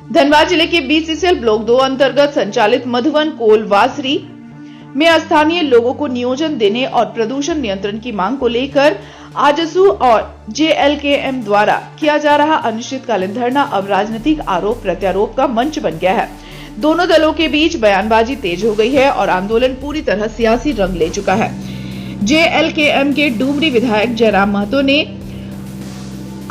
धनबाद जिले के BCCL block 2 अंतर्गत संचालित मधुवन कोल वासरी में स्थानीय लोगों को नियोजन देने और प्रदूषण नियंत्रण की मांग को लेकर आजसू और जेएलकेएम द्वारा किया जा रहा अनिश्चितकालीन धरना अब राजनीतिक आरोप प्रत्यारोप का मंच बन गया है। दोनों दलों के बीच बयानबाजी तेज हो गई है और आंदोलन पूरी तरह सियासी रंग ले चुका है। जेएलकेएम के डुमरी विधायक जयराम महतो ने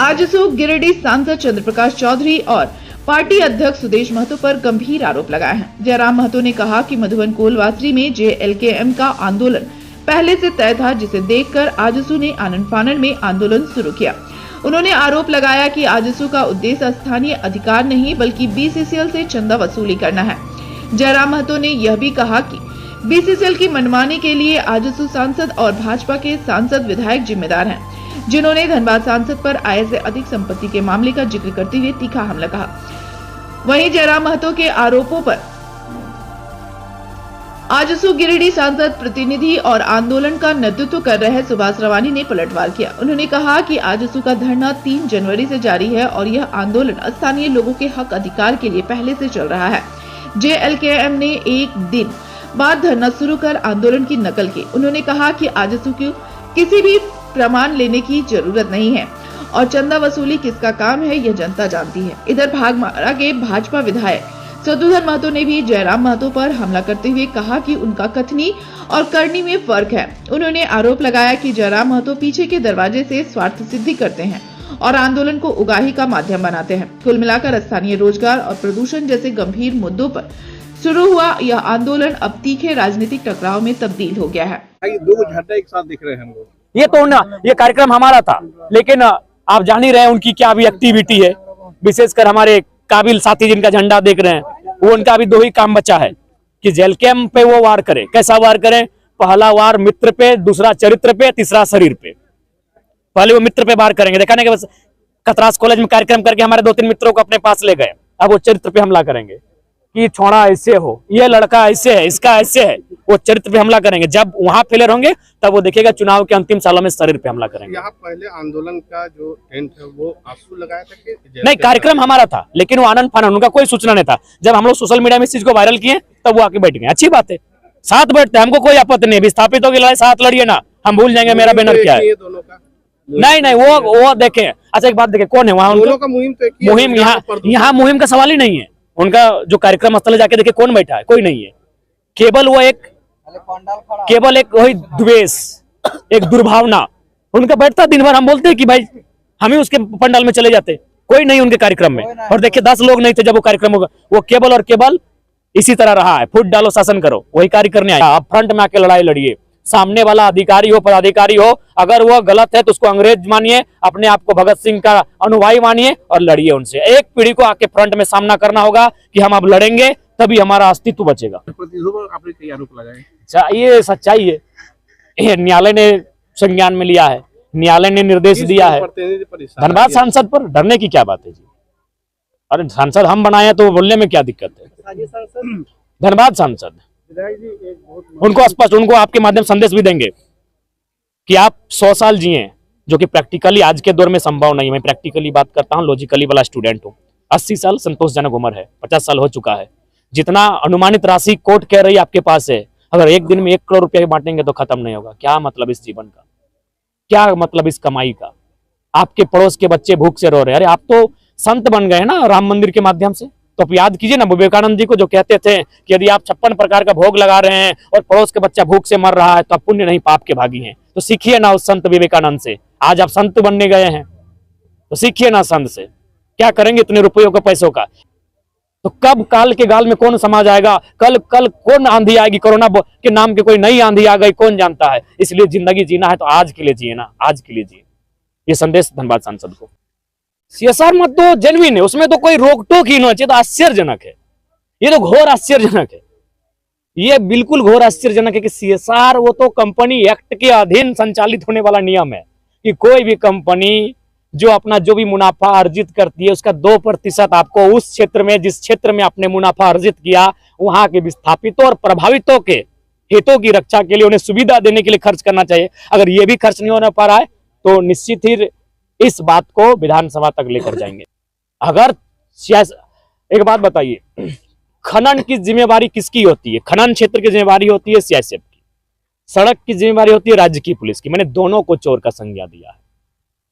आजसू गिरिडीह सांसद चंद्रप्रकाश चौधरी और पार्टी अध्यक्ष सुदेश महतो पर गंभीर आरोप लगाए हैं। जयराम महतो ने कहा कि मधुवन कोलवासरी में जेएलकेएम का आंदोलन पहले से तय था, जिसे देखकर आजसू ने आनन फानन में आंदोलन शुरू किया। उन्होंने आरोप लगाया कि आजसू का उद्देश्य स्थानीय अधिकार नहीं बल्कि बीसीसीएल से चंदा वसूली करना है। जयराम महतो ने यह भी कहा कि बीसीसीएल की मनमानी के लिए आजसू सांसद और भाजपा के सांसद विधायक जिम्मेदार हैं, जिन्होंने धनबाद सांसद पर आय से अधिक संपत्ति के मामले का जिक्र करते हुए तीखा हमला कहा। वहीं जयराम महतो के आरोपों पर आजसू गिरिडीह सांसद प्रतिनिधि और आंदोलन का नेतृत्व कर रहे सुभाष रवानी ने पलटवार किया। उन्होंने कहा कि आजसू का धरना 3 जनवरी से जारी है और यह आंदोलन स्थानीय लोगों के हक अधिकार के लिए पहले से चल रहा है। जेएलकेएम ने एक दिन बाद धरना शुरू कर आंदोलन की नकल की। उन्होंने कहा कि आजसू को किसी भी प्रमाण लेने की जरूरत नहीं है और चंदा वसूली किसका काम है यह जनता जानती है। इधर भागमारा के भाजपा विधायक शत्रुघ्न महतो ने भी जयराम महतो पर हमला करते हुए कहा कि उनका कथनी और करनी में फर्क है। उन्होंने आरोप लगाया कि जयराम महतो पीछे के दरवाजे से स्वार्थ सिद्धि करते हैं और आंदोलन को उगाही का माध्यम बनाते हैं। कुल मिलाकर स्थानीय रोजगार और प्रदूषण जैसे गंभीर मुद्दों पर शुरू हुआ यह आंदोलन अब तीखे राजनीतिक टकराव में तब्दील हो गया है। 2 झंडे एक साथ दिख रहे हैं हम लोग। ये तो ना ये कार्यक्रम हमारा था, लेकिन आप जान ही रहे हैं उनकी क्या भी एक्टिविटी है। विशेषकर हमारे काबिल साथी जिनका झंडा देख रहे हैं, वो उनका अभी 2 ही काम बचा है कि जेएलकेएम पे वो वार करे। कैसा वार करें? पहला वार मित्र पे, दूसरा चरित्र पे, तीसरा शरीर पे। पहले वो मित्र पे वार करेंगे। देखा नहीं कि बस कतरास कॉलेज में कार्यक्रम करके हमारे 2-3 मित्रों को अपने पास ले गए। अब वो चरित्र पे हमला करेंगे कि छोड़ा ऐसे हो, ये लड़का ऐसे है, इसका ऐसे है। वो चरित्र पे हमला करेंगे। जब वहां फेलियर होंगे तब वो देखिएगा चुनाव के अंतिम सालों में शरीर पे हमला करेंगे। यहाँ पहले आंदोलन का जो टेंट है वो आजसू लगाया था कि नहीं, कार्यक्रम हमारा था, लेकिन वो आनंद फानन, उनका कोई सूचना नहीं था। जब हम लोग सोशल मीडिया में इस चीज को वायरल किए तब वो आके बैठ गए। अच्छी बात है, साथ बैठते हैं, हमको कोई आपत्ति नहीं। विस्थापितों की लड़ाई साथ लड़िए ना, हम भूल जाएंगे मेरा बैनर क्या है। नहीं, वो देखें। अच्छा एक बात देखें, कौन है वहाँ का मुहिम? यहाँ मुहिम का सवाल ही नहीं है। उनका जो कार्यक्रम स्थल जाके देखे कौन बैठा है, कोई नहीं है। केवल एक वही द्वेष, एक दुर्भावना उनका बैठता। दिन भर हम बोलते हैं कि भाई हम ही उसके पंडाल में चले जाते, कोई नहीं उनके कार्यक्रम में। और देखिए 10 लोग नहीं थे जब वो कार्यक्रम होगा। वो केवल और केवल इसी तरह रहा है, फुट डालो शासन करो, वही कार्य करने आया। आप फ्रंट में आके लड़ाई लड़िए। सामने वाला अधिकारी हो, पदाधिकारी हो, अगर वो गलत है तो उसको अंग्रेज मानिए, अपने आप को भगत सिंह का अनुयायी मानिए और लड़िए उनसे। एक पीढ़ी को आके फ्रंट में सामना करना होगा कि हम अब लड़ेंगे, तभी हमारा अस्तित्व बचेगा। आपने कई आरोप लगाए। ये सच्चाई है, न्यायालय ने संज्ञान में लिया है, न्यायालय ने निर्देश दिया है। धनबाद सांसद पर डरने की क्या बात है जी? अरे सांसद हम बनाए तो बोलने में क्या दिक्कत है? धनबाद सांसद उनको स्पष्ट, उनको आपके माध्यम संदेश भी देंगे कि आप 100 साल जिए, जो कि प्रैक्टिकली आज के दौर में संभव नहीं है। मैं प्रैक्टिकली बात करता हूँ, लॉजिकली वाला स्टूडेंट हूँ। 80 साल संतोषजनक उम्र है, 50 साल हो चुका है। जितना अनुमानित राशि कोर्ट कह रही है आपके पास है, अगर एक दिन में 1 करोड़ रुपया बांटेंगे तो खत्म नहीं होगा। क्या मतलब इस जीवन का, क्या मतलब इस कमाई का? आपके पड़ोस के बच्चे भूख से रो रहे हैं। अरे आप तो संत बन गए ना राम मंदिर के माध्यम से। तो आप याद कीजिए ना विवेकानंद जी को, जो कहते थे कि यदि आप 56 प्रकार का भोग लगा रहे हैं और पड़ोस के बच्चा भूख से मर रहा है तो आप पुण्य नहीं पाप के भागी हैं। तो सीखिए ना उस संत विवेकानंद से। आज आप संत बनने गए हैं तो सीखिए ना संत से। क्या करेंगे इतने रुपयों का, पैसों का? तो कब काल के गाल में कौन समाज आएगा, कल कौन आंधी आएगी, कोरोना के नाम के कोई नई आंधी आ गई, कौन जानता है। इसलिए जिंदगी जीना है तो आज के लिए जिए ना, आज के लिए जिए। ये संदेश धनबाद सांसद को। सीएसआर मत तो जेन्युइन है, उसमें तो कोई रोक टोक ही नहीं चाहिए। तो आश्चर्यजनक है, ये तो घोर आश्चर्यजनक है। ये बिल्कुल घोर आश्चर्यजनक है कि सीएसआर वो तो कंपनी एक्ट के अधीन संचालित होने वाला नियम है कि कोई भी कंपनी जो अपना जो भी मुनाफा अर्जित करती है उसका 2% आपको उस क्षेत्र में, जिस क्षेत्र में आपने मुनाफा अर्जित किया, वहां के विस्थापितों और प्रभावितों के हितों की रक्षा के लिए, उन्हें सुविधा देने के लिए खर्च करना चाहिए। अगर ये भी खर्च नहीं होने पा रहा है तो निश्चित ही इस बात को विधानसभा तक लेकर जाएंगे। अगर एक बात बताइए, खनन की जिम्मेवारी किसकी होती है? खनन क्षेत्र की जिम्मेवारी होती है सीआईएसएफ की, सड़क की जिम्मेवारी होती है राज्य की पुलिस की। मैंने दोनों को चोर का संज्ञा दिया है,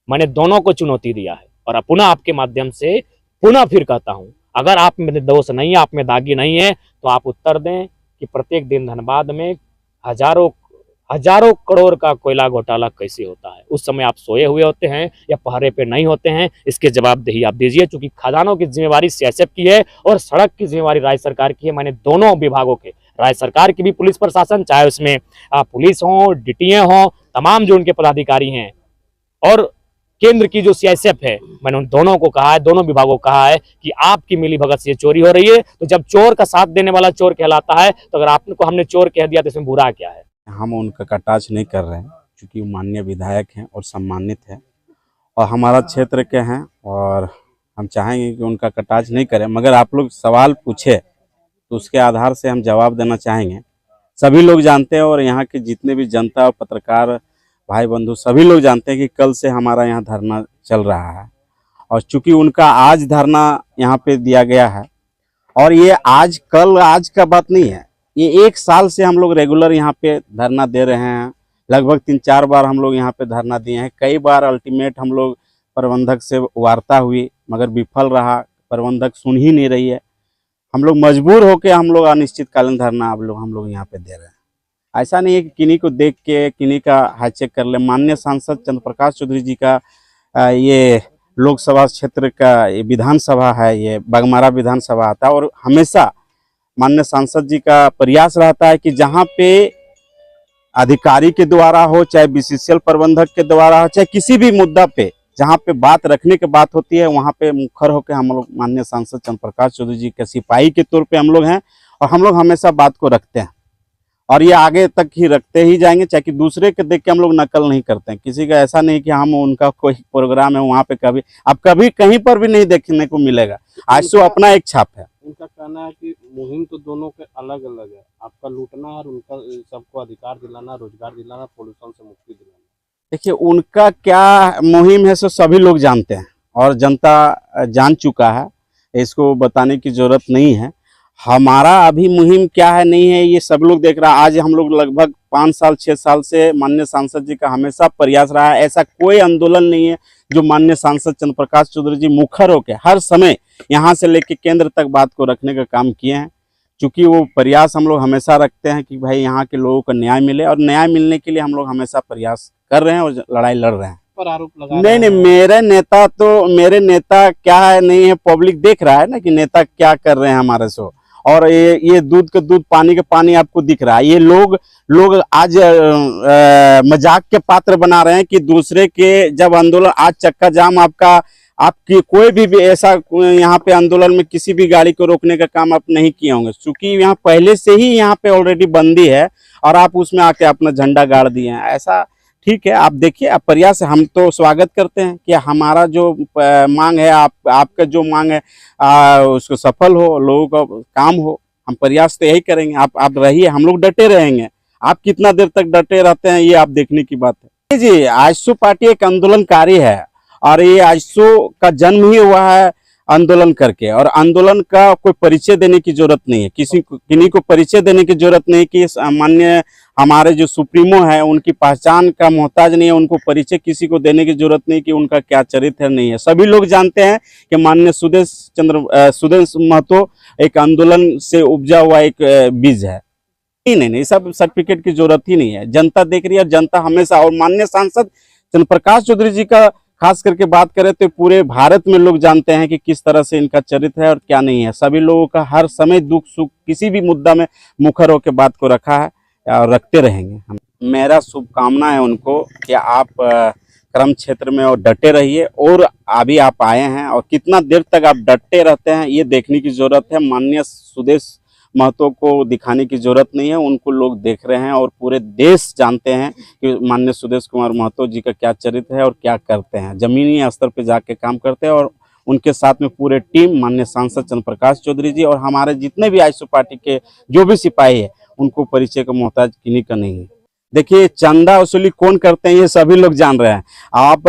मैंने दोनों को चुनौती दिया है। और पुनः आपके माध्यम से पुनः फिर कहता हूं, अगर आप में दोष नहीं है, आप में दागी नहीं है, तो आप उत्तर दें कि प्रत्येक दिन धनबाद में हजारों करोड़ का कोयला घोटाला कैसे होता है। उस समय आप सोए हुए होते हैं या पहरे पे नहीं होते हैं, इसके जवाबदेही आप दीजिए। चूंकि खदानों की जिम्मेवारी सीआईएसएफ की है और सड़क की जिम्मेवारी राज्य सरकार की है। मैंने दोनों विभागों के, राज्य सरकार की भी पुलिस प्रशासन, चाहे उसमें पुलिस हो, डीटीए हो, तमाम जो उनके पदाधिकारी हैं, और केंद्र की जो सीआईएसएफ है, मैंने उन दोनों को कहा है, दोनों विभागों को कहा है कि आपकी मिली भगत से चोरी हो रही है। तो जब चोर का साथ देने वाला चोर कहलाता है, तो अगर आपको हमने चोर कह दिया तो इसमें बुरा क्या है? हम उनका कटाक्ष नहीं कर रहे हैं, क्योंकि वो माननीय विधायक हैं और सम्मानित हैं और हमारा क्षेत्र के हैं, और हम चाहेंगे कि उनका कटाक्ष नहीं करें। मगर आप लोग सवाल पूछे तो उसके आधार से हम जवाब देना चाहेंगे। सभी लोग जानते हैं और यहाँ के जितने भी जनता और पत्रकार भाई बंधु सभी लोग जानते हैं कि कल से हमारा यहाँ धरना चल रहा है, और चूंकि उनका आज धरना यहाँ पे दिया गया है, और ये आज का बात नहीं है, ये 1 साल से हम लोग रेगुलर यहाँ पे धरना दे रहे हैं। लगभग 3-4 बार हम लोग यहाँ पे धरना दिए हैं। कई बार अल्टीमेट हम लोग प्रबंधक से वार्ता हुई, मगर विफल रहा, प्रबंधक सुन ही नहीं रही है। हम लोग मजबूर होकर हम लोग अनिश्चितकालीन धरना हम लोग यहाँ पे दे रहे हैं। ऐसा नहीं है कि किन्हीं को देख के किन्हीं का हाईचेक कर ले। माननीय सांसद चंद्र प्रकाश चौधरी जी का ये लोकसभा क्षेत्र का ये विधानसभा है, ये बागमारा विधानसभा आता है, और हमेशा माननीय सांसद जी का प्रयास रहता है कि जहाँ पे अधिकारी के द्वारा हो, चाहे बीसीसीएल प्रबंधक के द्वारा हो, चाहे किसी भी मुद्दा पे जहाँ पे बात रखने की बात होती है, वहाँ पे मुखर होकर हम लोग माननीय सांसद चंद्र प्रकाश चौधरी जी के सिपाही के तौर पे हम लोग हैं, और हम लोग हमेशा बात को रखते हैं और ये आगे तक ही रखते ही जाएंगे। चाहे कि दूसरे के देख के हम लोग नकल नहीं करते हैं। किसी का ऐसा नहीं कि हम उनका कोई प्रोग्राम है वहाँ पे कभी कहीं पर भी नहीं देखने को मिलेगा। आईएसओ अपना एक छाप है। उनका कहना है कि मुहिम तो दोनों के अलग अलग है, आपका लूटना और उनका सबको अधिकार दिलाना, रोजगार दिलाना, पोल्यूशन से मुक्ति दिलाना। देखिए, उनका क्या मुहिम है सो सभी लोग जानते हैं और जनता जान चुका है, इसको बताने की जरूरत नहीं है। हमारा अभी मुहिम क्या है नहीं है ये सब लोग देख रहा है। आज हम लोग लगभग 5 साल 6 साल से माननीय सांसद जी का हमेशा प्रयास रहा है। ऐसा कोई आंदोलन नहीं है जो माननीय सांसद चंद्र प्रकाश चौधरी जी मुखर होकर हर समय यहाँ से लेकर केंद्र तक बात को रखने का काम किए हैं। चूँकि वो प्रयास हम लोग हमेशा रखते हैं कि भाई यहाँ के लोगों को न्याय मिले, और न्याय मिलने के लिए हम लोग हमेशा प्रयास कर रहे हैं और लड़ाई लड़ रहे हैं। पर आरोप लगा नहीं, मेरे नेता क्या है नहीं है, पब्लिक देख रहा है ना कि नेता क्या कर रहे हैं हमारे से। और ये दूध का दूध पानी का पानी आपको दिख रहा है। ये लोग आज मजाक के पात्र बना रहे हैं कि दूसरे के जब आंदोलन, आज चक्का जाम आपकी कोई भी ऐसा यहाँ पे आंदोलन में किसी भी गाड़ी को रोकने का काम आप नहीं किए होंगे, क्योंकि यहाँ पहले से ही यहाँ पे ऑलरेडी बंदी है और आप उसमें आके अपना झंडा गाड़ दिए हैं। ऐसा ठीक है, आप देखिए, आप प्रयास हम तो स्वागत करते हैं कि हमारा जो मांग है, आपका जो मांग है उसको सफल हो, लोगों का काम हो। हम प्रयास तो यही करेंगे। आप रहिए, हम लोग डटे रहेंगे। आप कितना देर तक डटे रहते हैं ये आप देखने की बात है। जी, आजसू पार्टी एक आंदोलनकारी है और ये आजसू का जन्म ही हुआ है आंदोलन करके, और आंदोलन का कोई परिचय देने की जरूरत नहीं है। किन्हीं को परिचय देने की जरूरत नहीं कि माननीय हमारे जो सुप्रीमो है उनकी पहचान का मोहताज नहीं है। उनको परिचय किसी को देने की जरूरत नहीं कि उनका क्या चरित्र नहीं है। सभी लोग जानते हैं कि माननीय सुदेश महतो एक आंदोलन से उपजा हुआ एक बीज है। नहीं, सब सर्टिफिकेट की जरूरत ही नहीं है। जनता देख रही है, जनता हमेशा, और माननीय सांसद चंद्र प्रकाश चौधरी जी का खास करके बात करें तो पूरे भारत में लोग जानते हैं कि किस तरह से इनका चरित्र है और क्या नहीं है। सभी लोगों का हर समय दुख सुख किसी भी मुद्दा में मुखर होकर बात को रखा है और रखते रहेंगे। मेरा शुभकामना है उनको कि आप कर्म क्षेत्र में और डटे रहिए, और अभी आप आए हैं और कितना देर तक आप डटे रहते हैं ये देखने की जरूरत है। माननीय सुदेश महतो को दिखाने की जरूरत नहीं है, उनको लोग देख रहे हैं और पूरे देश जानते हैं कि माननीय सुदेश कुमार महतो जी का क्या चरित्र है और क्या करते हैं। जमीनी स्तर पे जाके काम करते हैं, और उनके साथ में पूरे टीम माननीय सांसद चंद्र प्रकाश चौधरी जी और हमारे जितने भी आईएसओ पार्टी के जो भी सिपाही है उनको परिचय का मोहताज किन्हीं का नहीं है। देखिए, चंदा वसूली कौन करते हैं ये सभी लोग जान रहे हैं। आप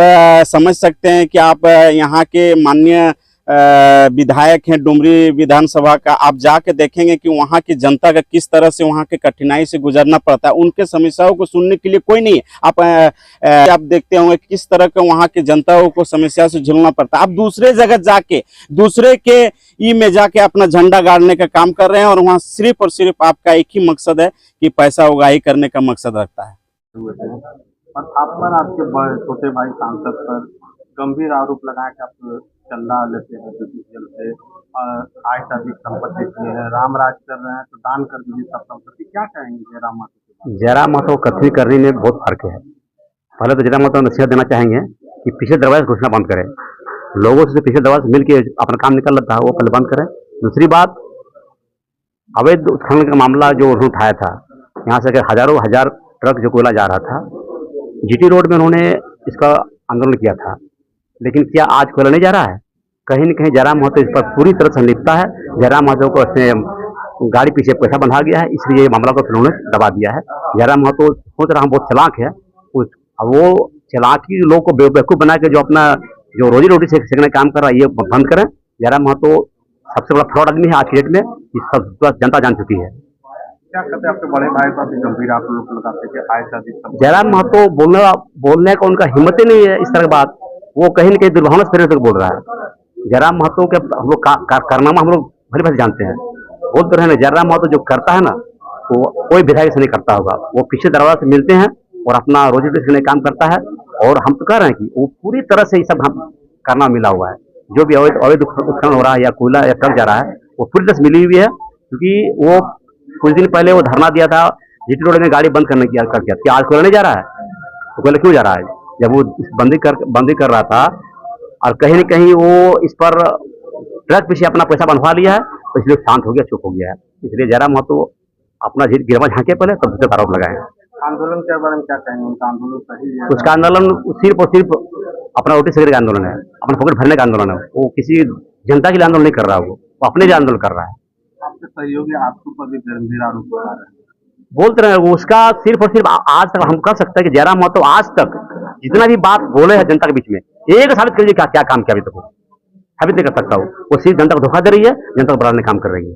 समझ सकते हैं कि आप यहाँ के माननीय विधायक हैं डुमरी विधानसभा का, आप जाके देखेंगे कि वहाँ की जनता का किस तरह से वहाँ के कठिनाई से गुजरना पड़ता है। उनके समस्याओं को सुनने के लिए कोई नहीं है। आप देखते होंगे किस तरह के वहाँ की जनताओं को समस्या से झेलना पड़ता है। आप दूसरे जगह जाके दूसरे के में जाके अपना झंडा गाड़ने का काम कर रहे हैं और वहाँ सिर्फ और सिर्फ आपका एक ही मकसद है कि पैसा उगाही करने का मकसद रखता है। और आप पर आपके छोटे भाई सांसद पर गंभीर आरोप लगाया कि आप चंदा लेते हैं जल से, आय से अधिक संपत्ति किए हैं, राम राज कर रहे हैं, तो दान कर दीजिए सब संपत्ति। क्या कहेंगे जयराम महतो? जयराम महतो कथनी करने में बहुत फर्क है। पहले तो जयराम महतो नसीहत देना चाहेंगे कि पिछले दरवाजे घोषणा बंद करें, लोगों से पिछले दरवाजे मिल के अपना काम निकल रहा था वो पहले बंद करें। दूसरी बात, अवैध उत्खनन का मामला जो उन्होंने उठाया था, यहाँ से हजारों हजार ट्रक जो कोयला जा रहा था, जीटी रोड में उन्होंने इसका आंदोलन किया था, लेकिन क्या आज कोयला नहीं जा रहा है? कहीं न कहीं जयराम महतो इस पर पूरी तरह से संलिप्तता है। जयराम महतो को इसने गाड़ी पीछे पैसा बंधा गया है, इसलिए ये मामला को फिर उन्होंने दबा दिया है। जयराम महतो सोच रहा हूँ बहुत चालाक है, वो चालाकी लोगों को बेवकूफ़ बना के जो अपना जो रोजी रोटी सेकने काम कर रहा है ये बंद करें। जयराम महतो सबसे बड़ा फ्रॉड आदमी है आज की डेट में, इस सब जनता जान चुकी है। क्या कहते हैं आपके बड़े भाई को अभी गंभीर आप लोग लगाते हैं आय से अधिक? जयराम महतो बोलने का उनका हिम्मत ही नहीं है इस तरह की बात। वो कहीं न कहीं दुर्भावना से तक बोल रहा है। जयराम महतो के हम लोग कारनामा हम लोग भली भांति जानते हैं। बोलते रहे जयराम महतो जो करता है ना वो कोई विधायक से नहीं करता होगा। वो पीछे दरवाजा से मिलते हैं और अपना रोजी रोटी से काम करता है। और हम तो कह रहे हैं कि वो पूरी तरह से ये सब हम करना मिला हुआ है। जो भी अवैध उत्खनन हो रहा है या कोयला या ट्रक जा रहा है वो पूरी तरह से मिली हुई है। क्योंकि वो कुछ दिन पहले वो धरना दिया था जीटी रोड में गाड़ी बंद करने की कि आज कोयला नहीं जा रहा है, तो कोयला क्यों जा रहा है? जब वो बंदी कर रहा था और कहीं न कहीं वो इस पर ट्रक पीछे अपना पैसा बंधवा लिया है, तो इसलिए शांत हो गया, चुप हो गया है। इसलिए जयराम महतो अपना गिरवा झांके पहले तब दूसरे आरोप लगाए। आंदोलन के बारे में क्या कहेंगे? उनका आंदोलन सही है? उसका आंदोलन सिर्फ और सिर्फ अपना रोटी सेकने का आंदोलन है, अपना पॉकेट भरने का आंदोलन है। वो किसी जनता के लिए आंदोलन नहीं कर रहा, वो अपने लिए आंदोलन कर रहा है। आपके सहयोगी आपके ऊपर भी गंभीर आरोप लगा रहे हैं। बोलते रहे उसका सिर्फ और सिर्फ आज तक हम कह सकते हैं कि जयराम महतो आज तक जितना भी बात बोले हैं जनता के बीच में एक साबित कर लीजिए क्या काम किया अभी तक वो साबित नहीं कर सकता। वो सिर्फ जनता को धोखा दे रही है, जनता को बढ़ाने काम कर रही है।